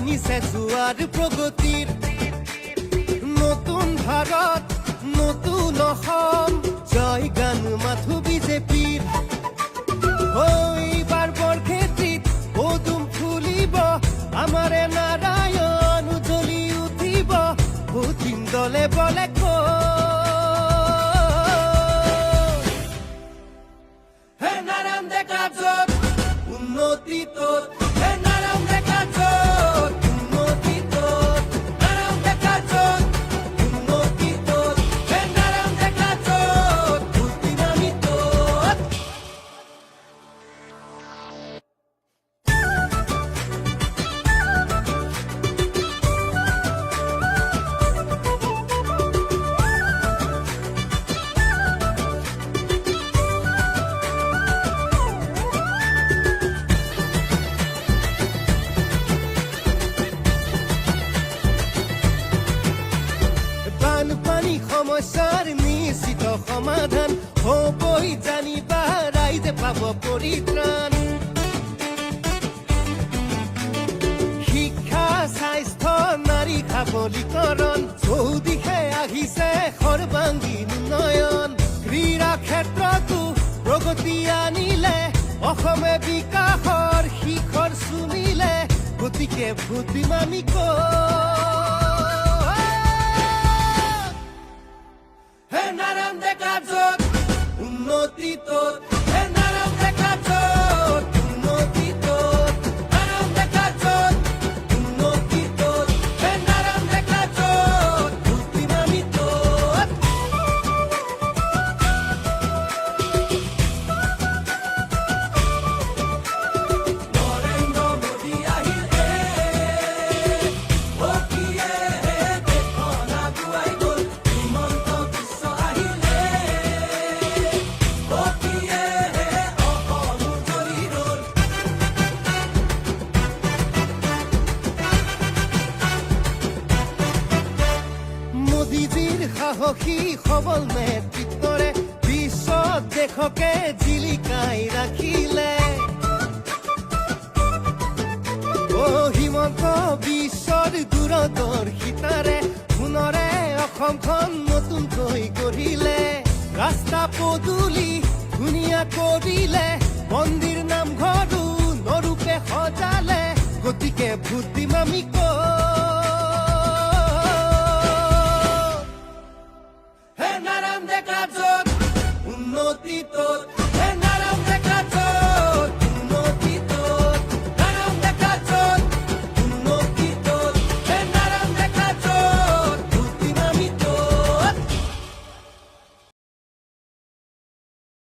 আনিছে জোৱাৰ প্ৰগতিৰ নতুন ভাৰত নতুন অসম জয় গান মাথো বিজেপিৰ এইবাৰ বৰক্ষেত্ৰীত পদুম ফুলিব আমাৰে নাৰায়ণ জ্বলি উঠিব ভোটিং দলে বলে হে নাৰায়ণ ডেকা য'ত উন্নতি ত'ত হে নাৰায়ণ ডেকা য'ত উন্নতি ত'ত নাৰায়ণ ডেকা য'ত উন্নতি ত'ত হে নাৰায়ণ ডেকা য'ত ভোটিং আমি ত'ত বানপানী সমস্যাৰ নিশ্চিত সমাধান হ'বই জানিবা ৰাইজে পাব পৰিত্ৰাণ শিক্ষা স্বাস্থ্য নাৰী সবলীকৰণ চৌদিশে আহিছে সৰ্বাংগীন উন্নয়ন ক্ৰীড়া ক্ষেত্ৰতো প্ৰগতি আনিলে অসমে বিকাশৰ শিখৰ চুমিলে গতিকে ভোট দিম আমি হে নাৰায়ণ ডেকা য'ত উন্নতি ত'ত হে নাৰায়ণ ডেকা য'ত উন্নতি ত'ত নাৰায়ণ ডেকা য'ত উন্নতি ত'ত হে নাৰায়ণ ডেকা য'ত ভোটিং আমি ত'ত নৰেন্দ্ৰ মোদী আহিলে অকিয়ে দেশখন আগুৱাই গ'ল হিমন্ত বিশ্ব আহিলে অকিয়ে অসম উজ্বলি ৰ'ল মোদীজীৰ সাহসী সবল নেতৃত্বৰে বিশ্বত দেশকে জিলিকাই ৰাখিলে হিমন্ত বিশ্বৰ দূৰদৰ্শিতাৰে পুনৰে অসমখন নতুনকৈ গঢ়িলে ৰাস্তা পদূলি ধুনীয়া কৰিলে মন্দিৰ নামঘৰো নৰূপে সজালে গতিকে ভোট দিম আমি